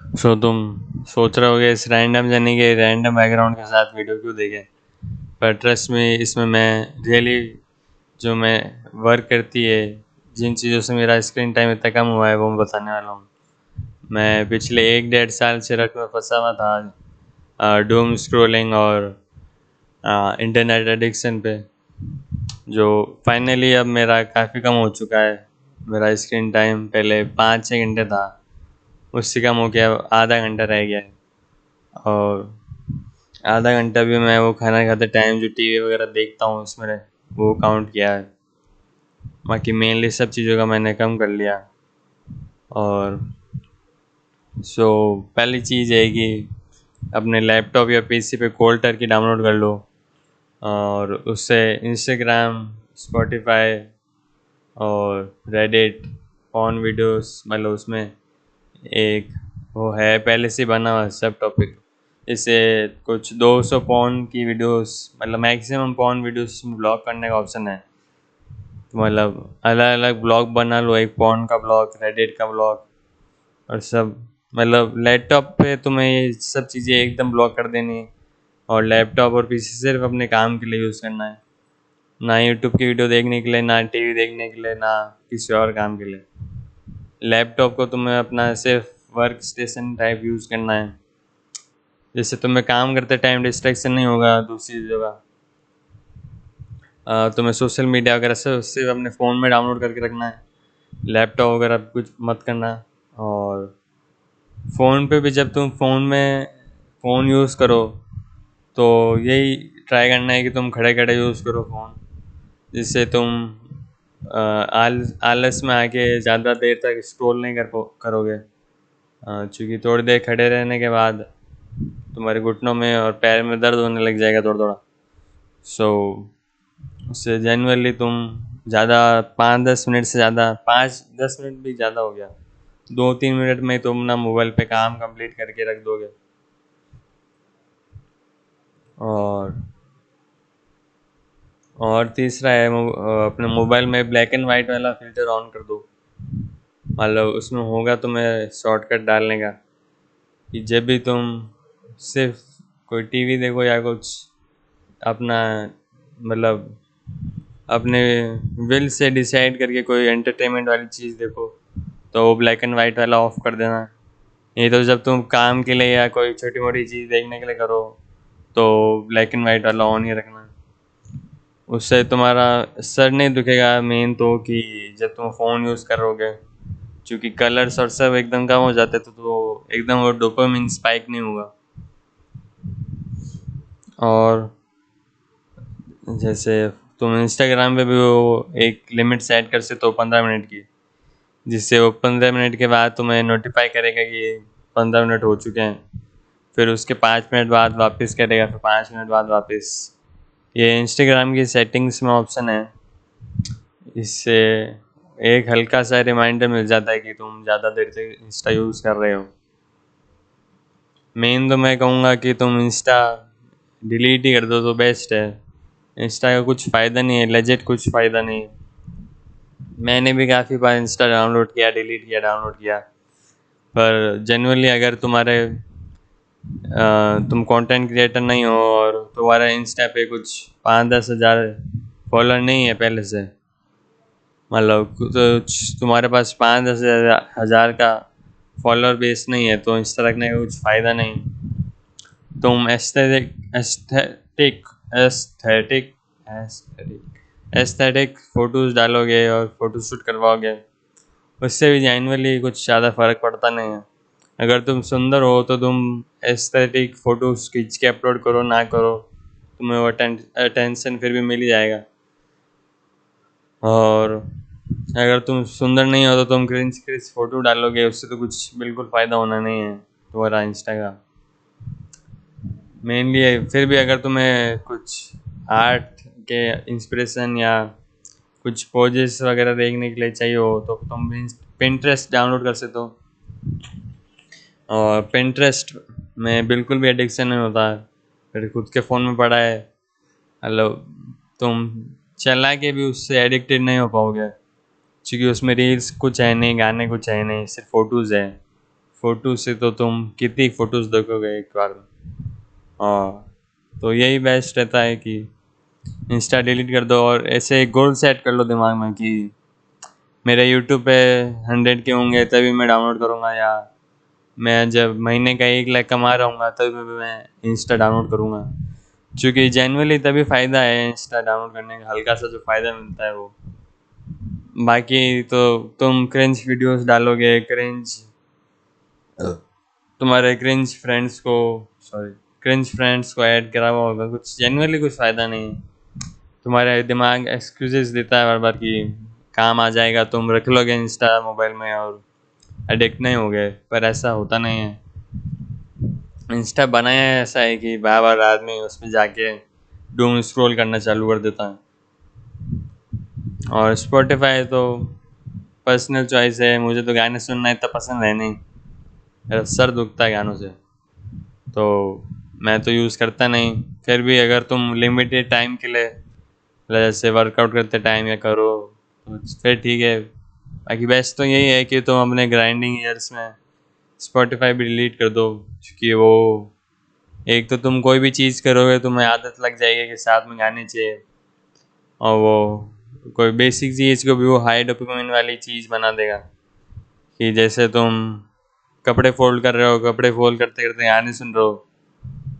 तुम सोच रहे होगे इस रैंडम जने के रैंडम बैकग्राउंड के साथ वीडियो क्यों देखे। पर ट्रस्ट में इसमें मैं रियली जो मैं वर्क करती है, जिन चीज़ों से मेरा स्क्रीन टाइम इतना कम हुआ है वो मैं बताने वाला हूँ। मैं पिछले 1 डेढ़ साल से रट में फंसा हुआ था डूम स्क्रॉलिंग और इंटरनेट एडिक्शन पे, जो फाइनली अब मेरा काफ़ी कम हो चुका है। मेरा स्क्रीन टाइम पहले 5 6 घंटे था, उससे कम हो गया, आधा घंटा रह गया है। और आधा घंटा भी मैं वो खाना खाते टाइम जो टीवी वगैरह देखता हूँ उसमें वो काउंट किया है। बाकी मेनली सब चीज़ों का मैंने कम कर लिया। और पहली चीज़ है कि अपने लैपटॉप या पीसी पे कोल्ड टर्की डाउनलोड कर लो, और उससे इंस्टाग्राम, स्पॉटिफाई और रेडिट, ऑन वीडियोस, मतलब उसमें एक वो है पहले से बना हुआ सब टॉपिक। इससे कुछ 200 पॉन की वीडियोस, मतलब मैक्सिमम पॉन वीडियोस ब्लॉक करने का ऑप्शन है। तो मतलब अलग अलग ब्लॉग बना लो, एक पॉन का ब्लॉग, रेडिट का ब्लॉग और सब। मतलब लैपटॉप पे तुम्हें ये सब चीज़ें एकदम ब्लॉक कर देनी है, और लैपटॉप और पीसी सिर्फ अपने काम के लिए यूज़ करना है, ना यूट्यूब की वीडियो देखने के लिए, ना टीवी देखने के लिए, ना किसी और काम के लिए। लैपटॉप को तुम्हें अपना सिर्फ वर्क स्टेशन टाइप यूज़ करना है, जिससे तुम्हें काम करते टाइम डिस्ट्रैक्शन नहीं होगा दूसरी जगह। तुम्हें सोशल मीडिया वगैरह से सिर्फ अपने फ़ोन में डाउनलोड करके रखना है, लैपटॉप वगैरह कुछ मत करना। और फ़ोन पे भी जब तुम फ़ोन यूज़ करो तो यही ट्राई करना है कि तुम खड़े खड़े यूज़ करो फ़ोन, जिससे तुम आलस में आके ज़्यादा देर तक स्क्रॉल नहीं करोगे। क्योंकि थोड़ी देर खड़े रहने के बाद तुम्हारे घुटनों में और पैर में दर्द होने लग जाएगा थोड़ा थोड़ा। सो उससे जनरली तुम ज़्यादा 5 10 मिनट से ज़्यादा, 5 10 मिनट भी ज़्यादा हो गया, 2 3 मिनट में तुम ना मोबाइल पे काम कंप्लीट करके रख दोगे। और तीसरा है अपने मोबाइल में ब्लैक एंड वाइट वाला फिल्टर ऑन कर दो। मतलब उसमें होगा तुम्हें शॉर्टकट डालने का, कि जब भी तुम सिर्फ कोई टीवी देखो या कुछ अपना, मतलब अपने विल से डिसाइड करके कोई एंटरटेनमेंट वाली चीज़ देखो, तो वो ब्लैक एंड वाइट वाला ऑफ कर देना। नहीं तो जब तुम काम के लिए या कोई छोटी मोटी चीज़ देखने के लिए करो तो ब्लैक एंड वाइट वाला ऑन ही रखना। उससे तुम्हारा सर नहीं दुखेगा, मेन तो कि जब तुम फ़ोन यूज़ करोगे, क्योंकि कलर्स और सब एकदम कम हो जाते तो एकदम वो डोपामिन स्पाइक नहीं होगा। और जैसे तुम इंस्टाग्राम पे भी वो एक लिमिट सेट कर सकते हो 15 मिनट की, जिससे वो 15 मिनट के बाद तुम्हें नोटिफाई करेगा कि 15 मिनट हो चुके हैं। फिर उसके 5 मिनट बाद वापस करेगा, फिर 5 मिनट बाद वापस। ये इंस्टाग्राम की सेटिंग्स में ऑप्शन है, इससे एक हल्का सा रिमाइंडर मिल जाता है कि तुम ज़्यादा देर से इंस्टा यूज़ कर रहे हो। मेन तो मैं कहूँगा कि तुम इंस्टा डिलीट ही कर दो तो बेस्ट है। इंस्टा का कुछ फ़ायदा नहीं है, लेजिट कुछ फ़ायदा नहीं है। मैंने भी काफ़ी बार इंस्टा डाउनलोड किया, डिलीट किया, डाउनलोड किया। पर जनरली अगर तुम कंटेंट क्रिएटर नहीं हो और तुम्हारा इंस्टा पे कुछ 5 10 हज़ार फॉलोअर नहीं है पहले से, मतलब कुछ तुम्हारे पास 5 10 हज़ार का फॉलोअर बेस नहीं है, तो इंस्टा रखने का कुछ फ़ायदा नहीं। तुम एस्थेटिक एस्थेटिक एस्थेटिक फोटोज़ डालोगे और फोटोशूट करवाओगे, उससे भी जनरली कुछ ज़्यादा फ़र्क पड़ता नहीं है। अगर तुम सुंदर हो तो तुम एस्थेटिक फ़ोटोज़ खींच के अपलोड करो ना करो, तुम्हें वो अटेंशन फिर भी मिल ही जाएगा। और अगर तुम सुंदर नहीं हो तो तुम क्रिंज क्रिंज फ़ोटो डालोगे, उससे तो कुछ बिल्कुल फ़ायदा होना नहीं है तुम्हारा इंस्टा का। मेनली फिर भी अगर तुम्हें कुछ आर्ट के इंस्पिरेशन या कुछ पोजेस वगैरह देखने के लिए चाहिए हो तो तुम पिंटरेस्ट डाउनलोड कर सकते हो। और पिंटरेस्ट में बिल्कुल भी एडिक्शन नहीं होता है, फिर खुद के फ़ोन में पड़ा है, मतलब तुम चला के भी उससे एडिक्टेड नहीं हो पाओगे, क्योंकि उसमें रील्स कुछ है नहीं, गाने कुछ है नहीं, सिर्फ फ़ोटोज़ है। फ़ोटो से तो तुम कितनी फ़ोटोज़ देखोगे एक बार में। हाँ, तो यही बेस्ट रहता है कि इंस्टा डिलीट कर दो और ऐसे एक गोल सेट कर लो दिमाग में कि मेरे यूट्यूब पे 100 के होंगे तभी मैं डाउनलोड करूँगा, या मैं जब महीने का 1 लाख कमा रहा हूँगा तभी मैं इंस्टा डाउनलोड करूँगा। क्योंकि जेनुअली तभी फ़ायदा है इंस्टा डाउनलोड करने का, हल्का सा जो फ़ायदा मिलता है वो। बाकी तो तुम क्रिंज वीडियोस डालोगे, तुम्हारे क्रिंज फ्रेंड्स को ऐड करा हुआ होगा, कुछ जेनुअली कुछ फ़ायदा नहीं है। तुम्हारा दिमाग एक्सक्यूजेस देता है बार बार कि काम आ जाएगा, तुम रख लोगे इंस्टा मोबाइल में और एडिक्ट नहीं हो गए, पर ऐसा होता नहीं है। इंस्टा बनाया है ऐसा है कि बार बार आदमी उसमें जाके डूम स्क्रॉल करना चालू कर देता है। और स्पॉटिफाई तो पर्सनल चॉइस है, मुझे तो गाने सुनना इतना पसंद है नहीं, मेरा सर दुखता है गानों से, तो मैं तो यूज़ करता नहीं। फिर भी अगर तुम लिमिटेड टाइम के लिए, जैसे वर्कआउट करते टाइम या करो, तो फिर ठीक है। बाकी बेस्ट तो यही है कि तुम अपने ग्राइंडिंग ईयर्स में स्पॉटिफाई भी डिलीट कर दो, क्योंकि वो एक तो तुम कोई भी चीज़ करोगे तुम्हें आदत लग जाएगी कि साथ में गाने चाहिए, और वो कोई बेसिक चीज़ को भी वो हाई डोपामिन वाली चीज़ बना देगा। कि जैसे तुम कपड़े फोल्ड कर रहे हो, कपड़े फोल्ड करते करते गाने सुन रहे हो,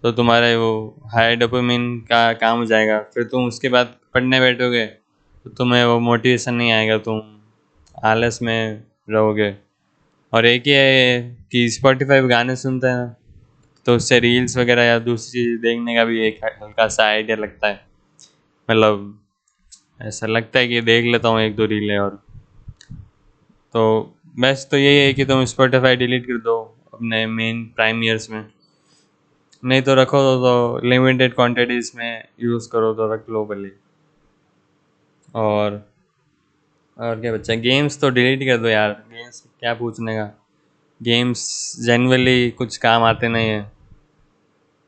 तो तुम्हारे वो हाई डोपामिन का काम हो जाएगा। फिर तुम उसके बाद पढ़ने बैठोगे तो तुम्हें वो मोटिवेशन नहीं आएगा, तुम आलस में रहोगे। और एक ये है कि स्पॉटिफाई पे गाने सुनते हैं तो उससे रील्स वगैरह या दूसरी चीज़ देखने का भी एक हल्का सा आइडिया लगता है, मतलब ऐसा लगता है कि देख लेता हूँ एक दो रीलें। और तो बेस्ट तो यही है कि तुम स्पॉटिफाई डिलीट कर दो अपने मेन प्राइम ईयर्स में, नहीं तो रखो तो लिमिटेड क्वांटिटीज़ में यूज़ करो तो रख लो भले। और और क्या बच्चा, गेम्स तो डिलीट कर दो यार, गेम्स क्या पूछने का, गेम्स जनरली कुछ काम आते नहीं है।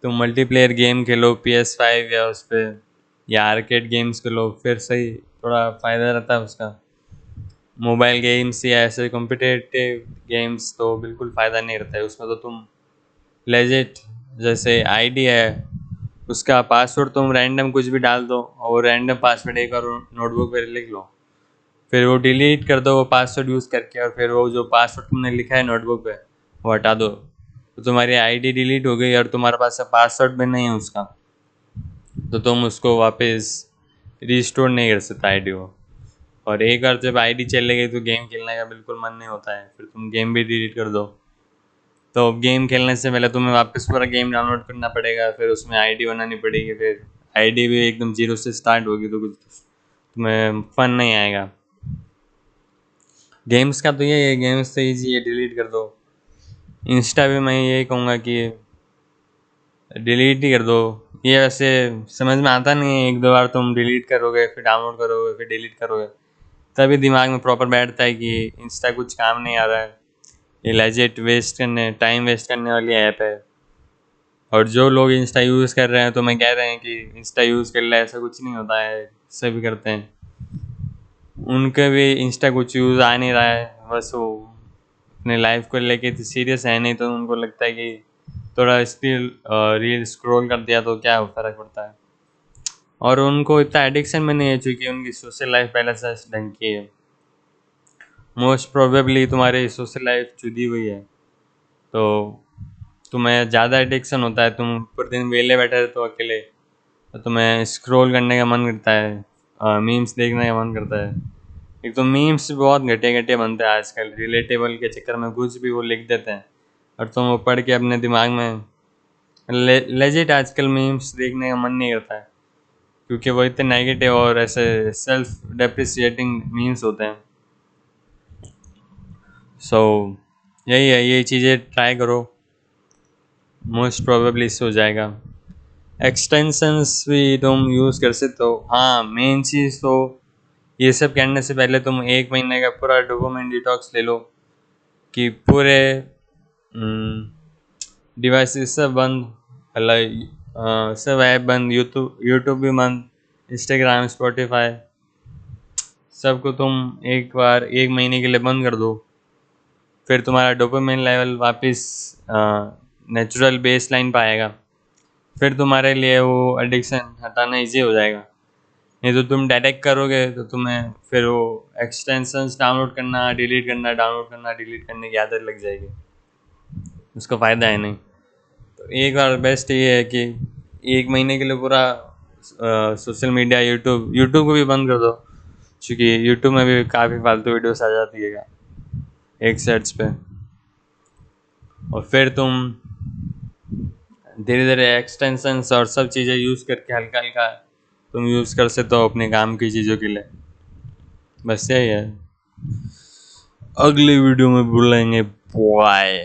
तुम मल्टीप्लेयर गेम खेलो PS5 या उस पर, या आर्केड गेम्स खेलो, फिर सही थोड़ा फ़ायदा रहता है उसका। मोबाइल गेम्स या ऐसे कॉम्पिटिटिव गेम्स तो बिल्कुल फ़ायदा नहीं रहता है उसमें, तो तुम लेजिट जैसे आईडी है उसका पासवर्ड तुम रैंडम कुछ भी डाल दो, और रैंडम पासवर्ड एक और नोटबुक पर लिख लो, फिर वो डिलीट कर दो वो पासवर्ड यूज़ करके, और फिर वो जो पासवर्ड तुमने लिखा है नोटबुक पे वो हटा दो, तो तुम्हारी आईडी डिलीट हो गई और तुम्हारे पास पासवर्ड भी नहीं है उसका, तो तुम उसको वापस रिस्टोर नहीं कर सकता आईडी को। और एक बार जब आईडी चले गई तो गेम खेलने का बिल्कुल मन नहीं होता है, फिर तुम गेम भी डिलीट कर दो। तो गेम खेलने से पहले तुम्हें वापस पूरा गेम डाउनलोड करना पड़ेगा, फिर उसमें आईडी बनानी पड़ेगी, फिर आईडी भी एकदम जीरो से स्टार्ट होगी, तो कुछ तुम्हें फन नहीं आएगा। गेम्स का तो ये है, गेम्स तो ईजी है, डिलीट कर दो। इंस्टा भी मैं यही कहूँगा कि डिलीट ही कर दो। ये वैसे समझ में आता नहीं है, एक दो बार तुम डिलीट करोगे फिर डाउनलोड करोगे फिर डिलीट करोगे, तभी दिमाग में प्रॉपर बैठता है कि इंस्टा कुछ काम नहीं आ रहा है, ये लेजिट टाइम वेस्ट करने वाली ऐप है। और जो लोग इंस्टा यूज़ कर रहे हैं तो मैं कह रहे हैं कि इंस्टा यूज़ कर ले, ऐसा कुछ नहीं होता है, सभी करते हैं। उनके भी इंस्टा कुछ यूज़ आ नहीं रहा है, बस वो अपने लाइफ को लेके तो सीरियस है नहीं, तो उनको लगता है कि थोड़ा स्टिल रील स्क्रॉल कर दिया तो क्या फ़र्क पड़ता है। और उनको इतना एडिक्शन में नहीं है क्योंकि उनकी सोशल लाइफ पहले से इस ढंग की है। मोस्ट प्रोबेबली तुम्हारी सोशल लाइफ जुड़ी हुई है, तो तुम्हें ज़्यादा एडिक्शन होता है, तुम पूरे दिन वेले बैठे रहते हो अकेले, तो तुम्हें स्क्रॉल करने का मन करता है, मीम्स देखने का मन करता है। एक तो मीम्स बहुत घटे घटे बनते हैं आजकल, रिलेटेबल के चक्कर में कुछ भी वो लिख देते हैं, और तुम वो पढ़ के अपने दिमाग में लेजिट आजकल मीम्स देखने का मन नहीं करता है, क्योंकि वो इतने नेगेटिव और ऐसे सेल्फ डेप्रिसिएटिंग मीम्स होते हैं। सो यही है, ये चीज़ें ट्राई करो, मोस्ट प्रोबेबली इससे हो जाएगा। एक्सटेंशंस भी तुम यूज़ कर सकते हो। हाँ, मेन चीज़ तो ये सब करने से पहले तुम 1 महीने का पूरा डोपामिन डिटॉक्स ले लो, कि पूरे डिवाइसेस सब बंद, सब ऐप बंद, यूट्यूब यूट्यूब भी बंद, इंस्टाग्राम, स्पॉटिफाई, सबको तुम एक बार 1 महीने के लिए बंद कर दो। फिर तुम्हारा डोपामिन लेवल वापस नेचुरल बेस लाइन पाएगा, फिर तुम्हारे लिए वो एडिक्शन हटाना इजी हो जाएगा। नहीं तो तुम डायरेक्ट करोगे तो तुम्हें फिर वो एक्सटेंशंस डाउनलोड करना, डिलीट करना, डाउनलोड करना, डिलीट करने की आदत लग जाएगी, उसका फ़ायदा है नहीं। तो एक बार बेस्ट ये है कि 1 महीने के लिए पूरा सोशल मीडिया, यूट्यूब को भी बंद कर दो, क्योंकि यूट्यूब में भी काफ़ी फालतू वीडियोस आ जाती है एक सर्च पे। और फिर तुम धीरे धीरे एक्सटेंशंस और सब चीज़ें यूज़ करके हल्का हल्का तुम यूज़ कर सकते हो अपने काम की चीज़ों के लिए। बस यही है, अगली वीडियो में बोलेंगे बाय।